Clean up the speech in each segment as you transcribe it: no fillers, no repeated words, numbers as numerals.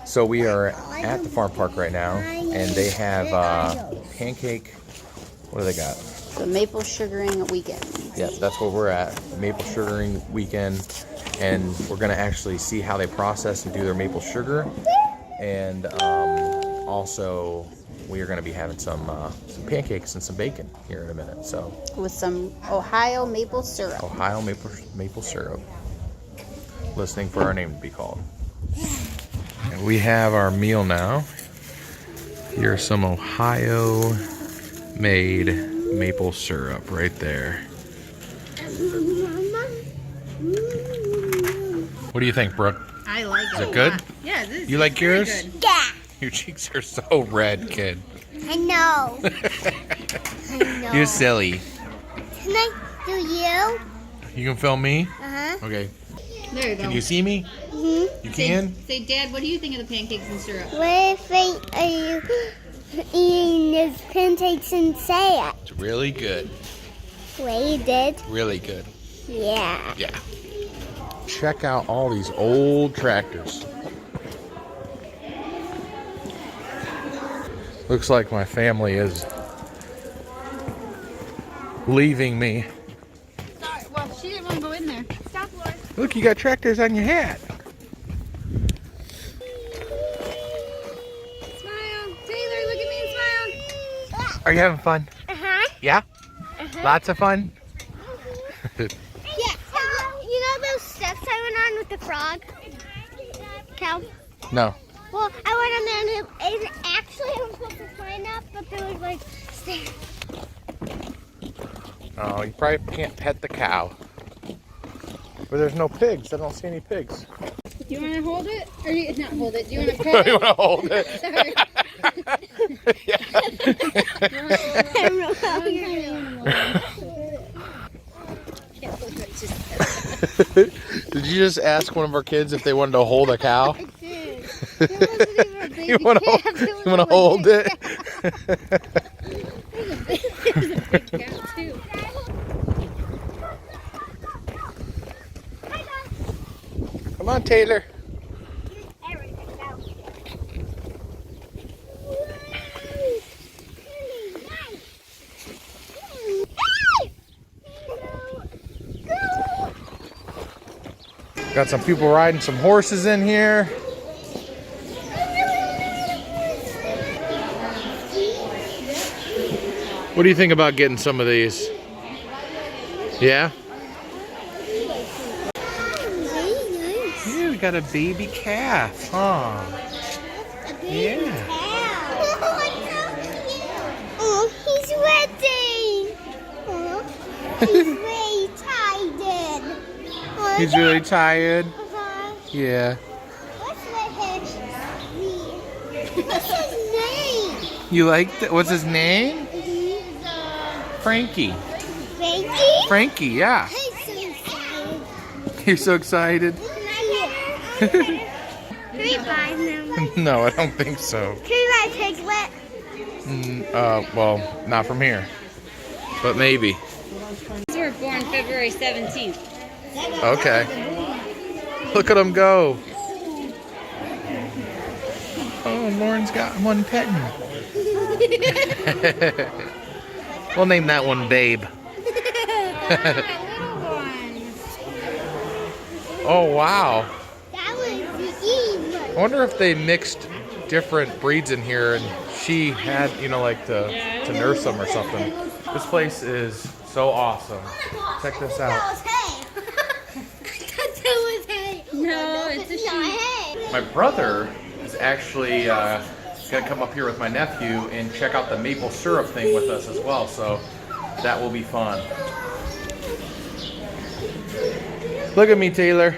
So we are at the farm park right now, and they have pancake. What do they got? The maple sugaring weekend. Yeah, that's where we're at. Maple sugaring weekend, and we're gonna actually see how they process and do their maple sugar, and also we are gonna be having some pancakes and some bacon here in a minute. So with some Ohio maple syrup. Ohio maple syrup. Listening for our name to be called. And we have our meal now. Here's some Ohio-made maple syrup right there. What do you think, Brooke? I like it. Is it good? Yeah, this You like yours? good. Yeah. Your cheeks are so red, kid. I know. I know. You're silly. Can I do you? You can film me? Uh-huh. Okay. There you go. Can you see me? Mm-hmm. You can? Say, Dad, what do you think of the pancakes and syrup? What are you eating these pancakes and say it? It's really good. Waited. Really good. Yeah. Yeah. Check out all these old tractors. Looks like my family is leaving me. Sorry, well, she didn't want to go in there. Stop, Lord. Look, you got tractors on your hat. Smile. Taylor, look at me and smile. Are you having fun? Uh-huh. Yeah? Lots of fun? Yeah. You know those steps I went on with the frog? Cow? No. Well, I went on there and actually I was supposed to climb up, but there was like stairs. Oh, you probably can't pet the cow. But there's no pigs. I don't see any pigs. Do you want to hold it? Or not hold it? Do you want to pet it? You want to hold it? Sorry. I don't know how you're Did you just ask one of our kids if they wanted to hold a cow? I did. There wasn't even a baby You want to hold it? There's a big cow, too. Come on, Taylor. Got some people riding some horses in here. What do you think about getting some of these? Yeah? Yeah, we got a baby calf, huh? Yeah. Oh, he's ready. Oh, he's really tired. Oh, He's really tired. Uh-huh. Yeah. What's his name? You like that? What's his name? Frankie. Frankie? Frankie, yeah. I'm so excited. You're so excited? Can we buy them? No, I don't think so. Can we buy Piglet? Well, not from here. But maybe. These were born February 17th. Okay. Look at them go. Oh, Lauren's got one petting. We'll name that one Babe. Oh, wow. That was Eve. I wonder if they mixed different breeds in here and she had, you know, like to nurse them or something. This place is so awesome. Check this out. That was hay. That was hay. No, it's a not sheep. hay. My brother is actually gonna come up here with my nephew and check out the maple syrup thing with us as well, so that will be fun. Look at me, Taylor.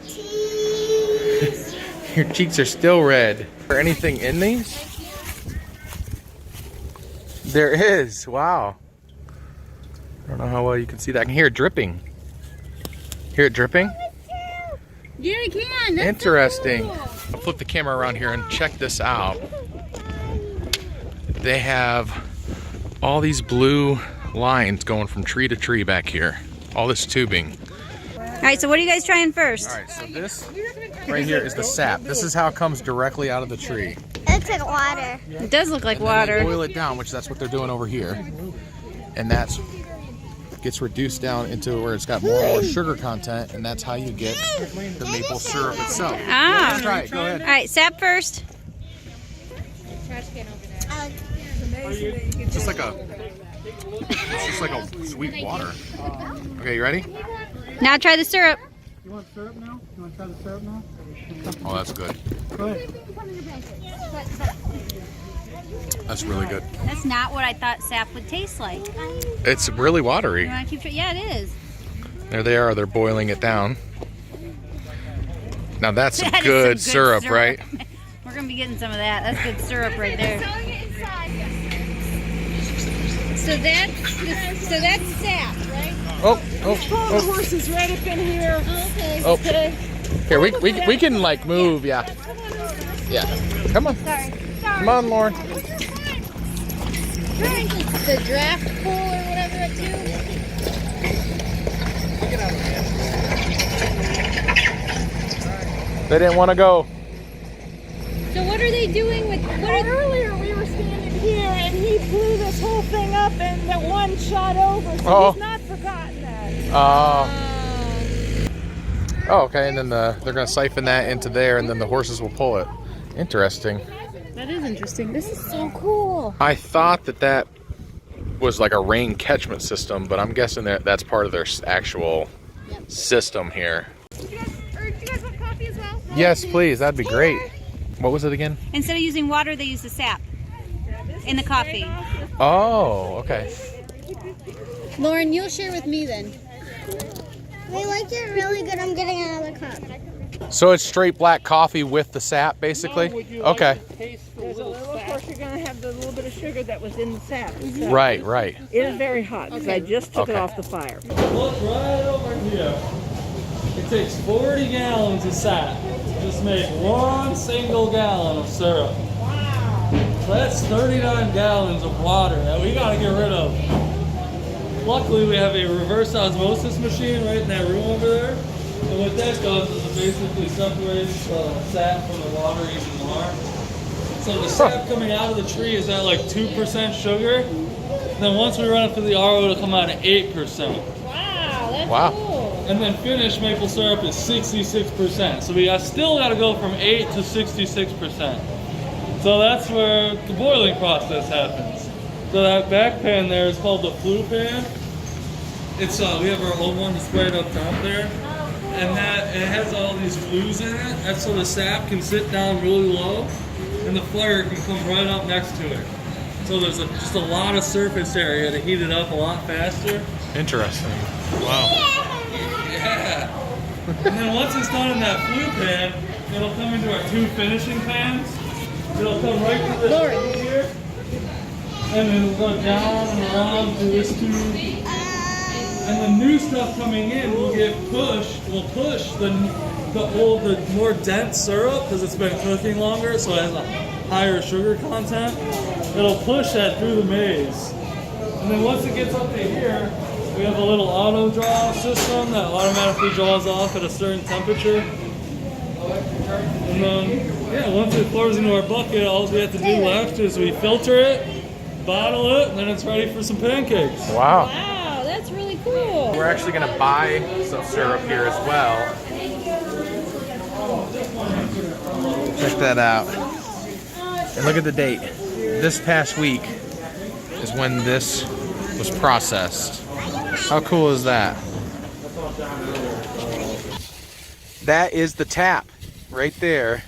Cheese. Your cheeks are still red. Is there anything in these? There is. Wow. I don't know how well you can see that. I can hear it dripping. Hear it dripping? Yeah, I can. That's Interesting. So cool. I'll flip the camera around here and check this out. They have all these blue lines going from tree to tree back here. All this tubing. All right, so what are you guys trying first? All right, so this right here is the sap. This is how it comes directly out of the tree. It's like water. It does look like And then they water. boil it down, which that's what they're doing over here. And that's gets reduced down into where it's got more sugar content, and that's how you get the maple syrup itself. Ah. Let's try it. Go ahead. All right, sap first. It's just like a sweet water. Okay, you ready? Now try the syrup. You want syrup now? You want to try the syrup now? Oh, that's good. Go ahead. That's really good. That's not what I thought sap would taste like. It's really You watery. want to keep trying? Yeah, it is. There they are. They're boiling it down. Now that's some That is good some syrup, right? We're gonna be getting some of that. That's good syrup right there. So that's sap, right? Oh. Horse is right up in here. Oh. Here, we can like move, yeah. Yeah. Come on. Come on, Lauren. The draft pool or whatever it do. They didn't want to go. So what are they doing with? Earlier we were standing here and he blew this whole thing up and that one shot over. So Oh. he's not forgotten that. Oh, okay. And then they're gonna siphon that into there, and then the horses will pull it. Interesting. That is interesting. This is so cool. I thought that was like a rain catchment system, but I'm guessing that's part of their actual system here. Do you guys want coffee as well? Yes, please. That'd be great. What was it again? Instead of using water, they use the sap in the coffee. Oh, okay. Lauren, you'll share with me then. They like it really good. I'm getting another cup. So it's straight black coffee with the sap, basically? Okay. There's a little, of course, you're going to have the little bit of sugar that was in the sap. Right, right. It is very hot because I just took it Okay. off the fire. Look right over here. It takes 40 gallons of sap to just make one single gallon of syrup. Wow. So that's 39 gallons of water that we gotta get rid of. Luckily, we have a reverse osmosis machine right in that room over there. And what that does is it basically separates the sap from the water even more. So the sap coming out of the tree is at like 2% sugar. And then once we run it through the RO, it'll come out at 8%. Wow. And then finished maple syrup is 66%. So we still got to go from 8 to 66%. So that's where the boiling process happens. So that back pan there is called the flue pan. It's we have our old one displayed up top there, and that it has all these flues in it. That's so the sap can sit down really low, and the fire can come right up next to it. So there's just a lot of surface area to heat it up a lot faster. Interesting. Wow. Yeah. And then once it's done in that flue pan, it'll come into our two finishing pans. It'll come right through this tube here, and it'll go down and around through this tube. And the new stuff coming in will get pushed. Will push the more dense syrup because it's been cooking longer, so it has a higher sugar content. It'll push that through the maze. And then once it gets up to here, we have a little auto draw system that automatically draws off at a certain temperature. And then, yeah, once it pours into our bucket, all we have to do left is we filter it, bottle it, and then it's ready for some pancakes. Wow. Wow, that's really cool. We're actually going to buy some syrup here as well. Check that out. And look at the date. This past week is when this was processed. How cool is that? That is the tap right there.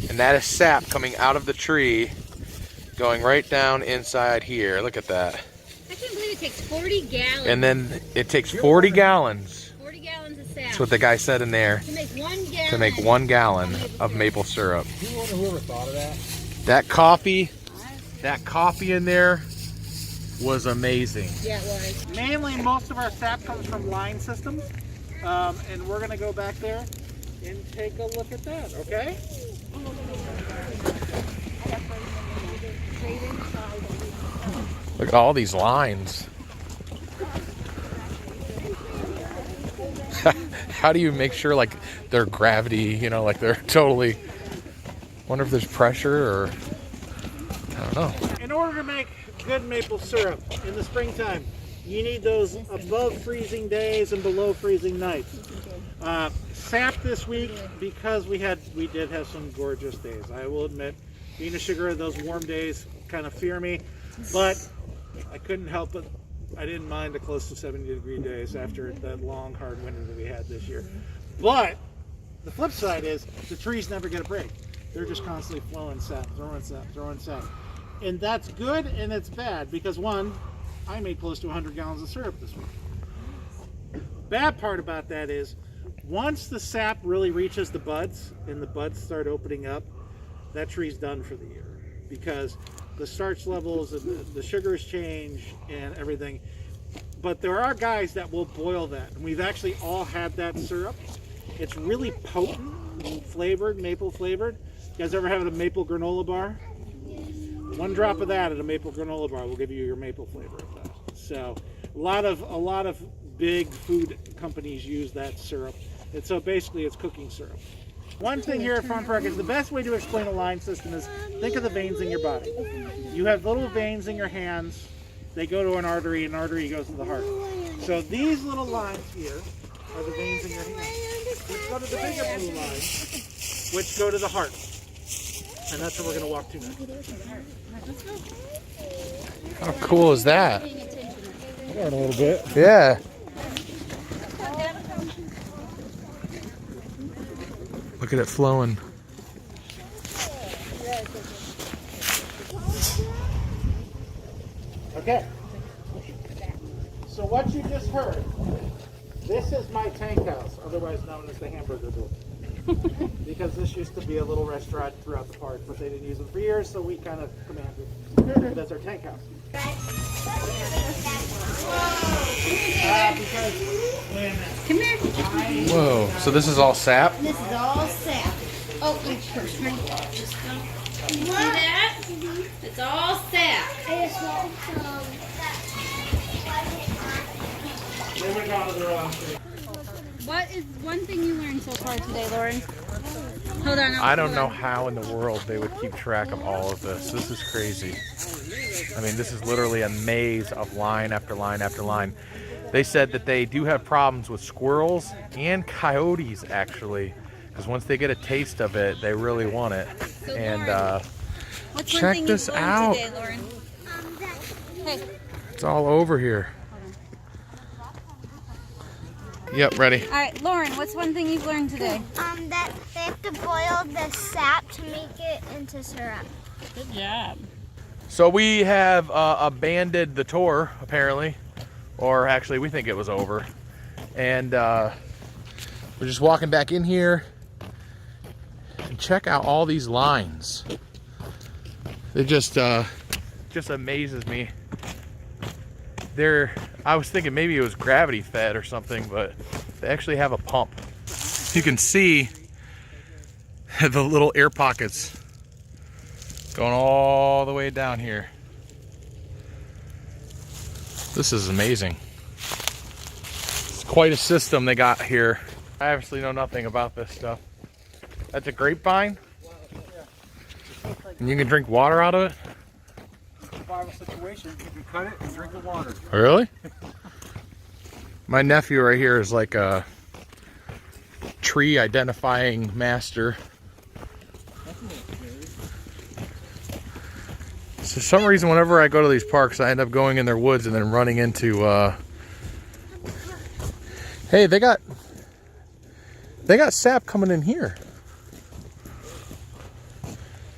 And that is sap coming out of the tree, going right down inside here. Look at that. I can't believe it takes 40 gallons. And then it takes 40 gallons. 40 gallons of sap. That's what the guy said in there. To make 1 gallon. To make 1 gallon of maple syrup. You wonder whoever thought of that? That coffee in there was amazing. Yeah, it was. Mainly, most of our sap comes from line systems, and we're going to go back there and take a look at that, okay? Look at all these lines. how do you make sure like they're gravity, you know, like they're totally, wonder if there's pressure or, I don't know. In order to make good maple syrup in the springtime, you need those above freezing days and below freezing nights. Sap this week, because we did have some gorgeous days. I will admit, being a sugar, those warm days kind of fear me, but I couldn't help it. I didn't mind the close to 70-degree days after that long, hard winter that we had this year. But the flip side is the trees never get a break. They're just constantly flowing sap, throwing sap, throwing sap. And that's good and it's bad because, one, I made close to 100 gallons of syrup this week. Bad part about that is once the sap really reaches the buds and the buds start opening up, that tree's done for the year because the starch levels and the sugars change and everything. But there are guys that will boil that, and we've actually all had that syrup. It's really potent, flavored, maple flavored. You guys ever had a maple granola bar? One drop of that at a maple granola bar will give you your maple flavor of that. So a lot of big food companies use that syrup. And so basically it's cooking syrup. One thing here at Farmpark is the best way to explain a line system is think of the veins in your body. You have little veins in your hands. They go to an artery, and artery goes to the heart. So these little lines here are the veins in your hands, which go to the bigger blue lines, which go to the heart. And that's where we're going to walk to next. How cool is that? I learned a little bit. Yeah. Look at it flowing. Okay. So what you just heard, this is my tank house, otherwise known as the hamburger building. Because this used to be a little restaurant throughout the park, but they didn't use it for years, so we kind of commanded that's our tank house. Come here. Whoa, so this is all sap? This is all sap. Oh, it's first. Ready? See that? It's all sap. I just want some. What is one thing you learned so far today, Lauren? Hold on. I don't know how in the world they would keep track of all of this. This is crazy. I mean, this is literally a maze of line after line after line. They said that they do have problems with squirrels and coyotes, actually, because once they get a taste of it, they really want it. So, and what's check one thing this you've learned out. Today, Lauren? Hey. It's all over here. Yep, ready. All right, Lauren, what's one thing you've learned today? That they have to boil the sap to make it into syrup. Good job. So we have abandoned the tour, apparently. Or actually, we think it was over. And we're just walking back in here. And check out all these lines. It just amazes me. I was thinking maybe it was gravity fed or something, but they actually have a pump. You can see the little air pockets going all the way down here. This is amazing. It's quite a system they got here. I obviously know nothing about this stuff. That's a grapevine? And you can drink water out of it? Survival situation, you can cut it and drink the water. Really? My nephew right here is like a tree identifying master. So for some reason, whenever I go to these parks, I end up going in their woods and then running into hey, they got sap coming in here.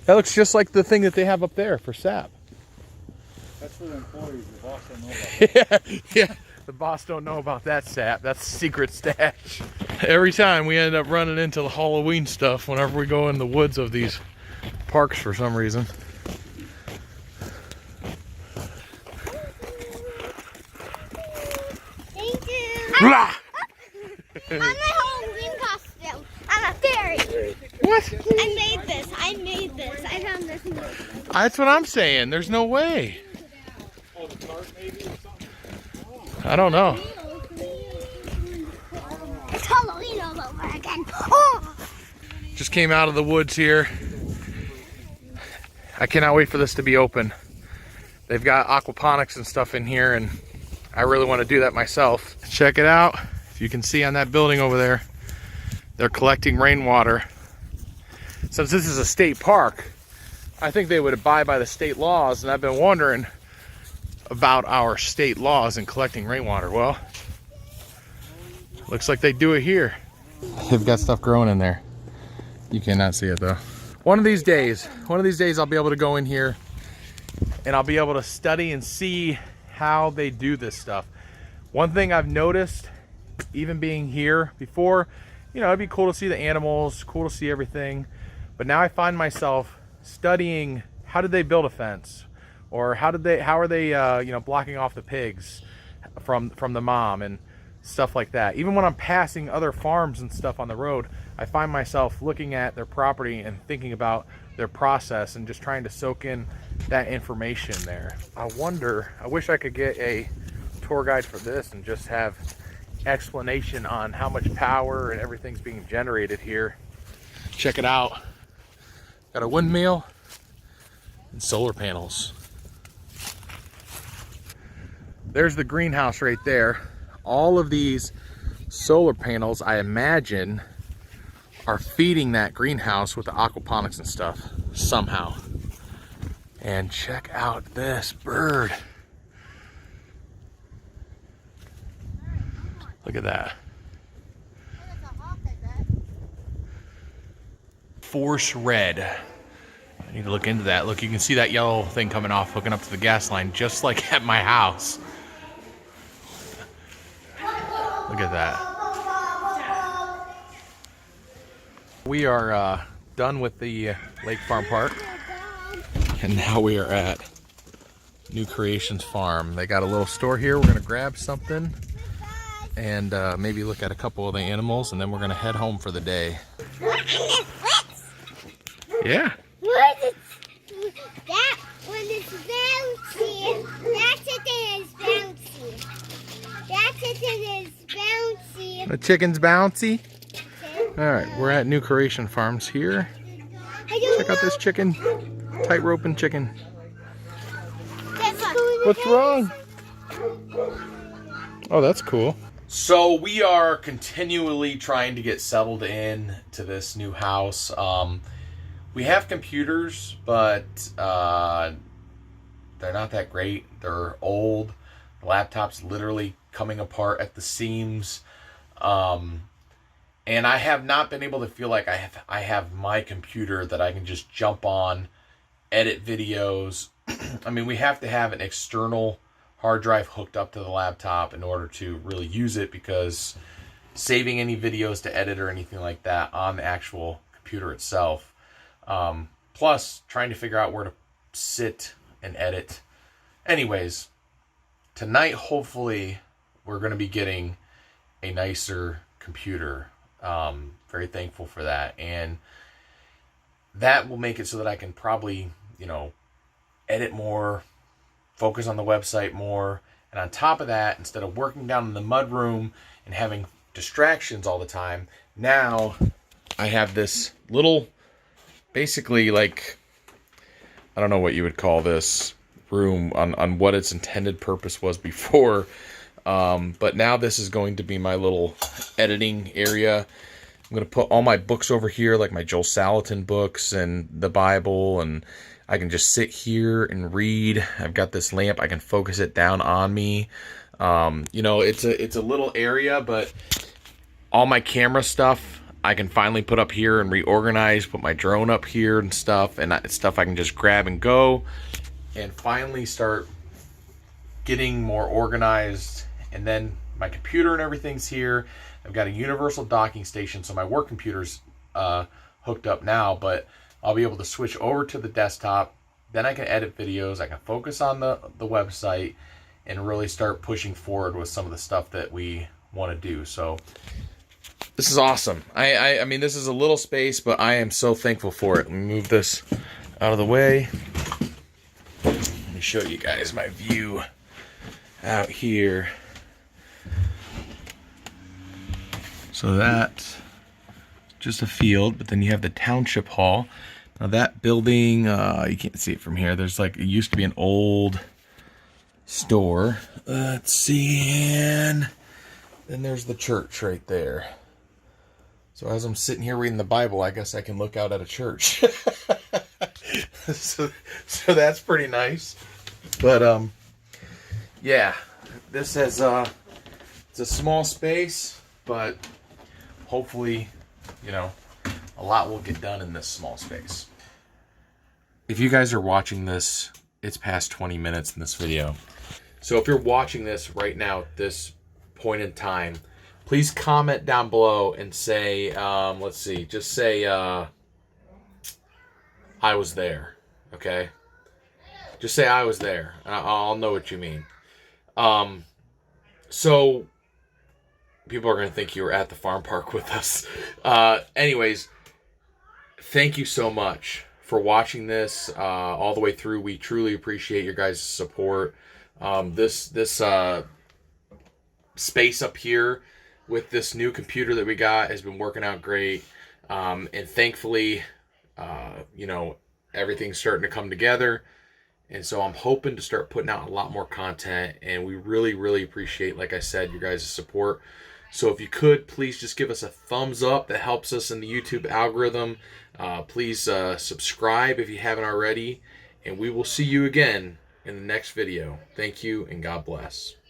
That looks just like the thing that they have up there for sap. That's for the employees. The boss don't know about that. Yeah. The boss don't know about that sap. That's secret stash. Every time we end up running into the Halloween stuff whenever we go in the woods of these parks for some reason. Thank you. Blah! On my Halloween costume. I'm a fairy. What? I made this. I found this in the... That's what I'm saying. There's no way. Oh, the cart maybe or something? I don't know. It's Halloween. Just came out of the woods here. I cannot wait for this to be open. They've got aquaponics and stuff in here, and I really want to do that myself. Check it out. If you can see on that building over there, they're collecting rainwater. Since this is a state park, I think they would abide by the state laws, and I've been wondering about our state laws in collecting rainwater. Well, looks like they do it here. They've got stuff growing in there. You cannot see it though. One of these days I'll be able to go in here and I'll be able to study and see how they do this stuff. One thing I've noticed, even being here before, you know, it'd be cool to see the animals, cool to see everything. But now I find myself studying, how did they build a fence? Or how are they you know, blocking off the pigs from the mom and stuff like that. Even when I'm passing other farms and stuff on the road, I find myself looking at their property and thinking about their process and just trying to soak in that information there. I wish I could get a tour guide for this and just have explanation on how much power and everything's being generated here. Check it out. Got a windmill and solar panels. There's the greenhouse right there. All of these solar panels, I imagine, are feeding that greenhouse with the aquaponics and stuff somehow. And check out this bird. Look at that. Force red. I need to look into that. Look, you can see that yellow thing coming off, hooking up to the gas line, just like at my house. Look at that. We are done with the Lake Farm Park, and now we are at New Creations Farm. They got a little store here. We're gonna grab something and maybe look at a couple of the animals, and then we're gonna head home for the day. Yeah. That one is bouncy. That's it is bouncy. That's it is bouncy. The chicken's bouncy. All right, we're at New Creation Farms here. Check out this chicken, tight roping chicken. What's wrong? Oh, that's cool. So we are continually trying to get settled in to this new house. We have computers, but they're not that great. They're old. The laptop's literally coming apart at the seams. And I have not been able to feel like I have my computer that I can just jump on, edit videos. I mean, we have to have an external hard drive hooked up to the laptop in order to really use it, because saving any videos to edit or anything like that on the actual computer itself. Plus, trying to figure out where to sit and edit. Anyways, tonight, hopefully, we're going to be getting a nicer computer. Very thankful for that. And that will make it so that I can probably, you know, edit more, focus on the website more. And on top of that, instead of working down in the mudroom and having distractions all the time, now I have this little, basically like, I don't know what you would call this room on what its intended purpose was before. But now this is going to be my little editing area. I'm going to put all my books over here, like my Joel Salatin books and the Bible, and I can just sit here and read. I've got this lamp. I can focus it down on me. You know, it's a little area, but all my camera stuff I can finally put up here and reorganize, put my drone up here and stuff, and stuff I can just grab and go and finally start getting more organized. And then my computer and everything's here. I've got a universal docking station, so my work computer's hooked up now, but I'll be able to switch over to the desktop. Then I can edit videos. I can focus on the website and really start pushing forward with some of the stuff that we want to do. So this is awesome. I mean, this is a little space, but I am so thankful for it. Let me move this out of the way. Let me show you guys my view out here. So that just a field, but then you have the township hall. Now that building, you can't see it from here. There's like, it used to be an old store. Let's see, and then there's the church right there. So as I'm sitting here reading the Bible, I guess I can look out at a church. so that's pretty nice. But yeah, this has it's a small space, but hopefully, you know, a lot will get done in this small space. If you guys are watching this, it's past 20 minutes in this video. So if you're watching this right now at this point in time, please comment down below and say, let's see, just say, I was there, okay? Just say I was there. I'll know what you mean. So people are going to think you were at the farm park with us. Anyways, thank you so much for watching this all the way through. We truly appreciate your guys' support. This space up here with this new computer that we got has been working out great. And thankfully, you know, everything's starting to come together. And so I'm hoping to start putting out a lot more content. And we really, really appreciate, like I said, your guys' support. So if you could, please just give us a thumbs up. That helps us in the YouTube algorithm. Please subscribe if you haven't already. And we will see you again in the next video. Thank you and God bless.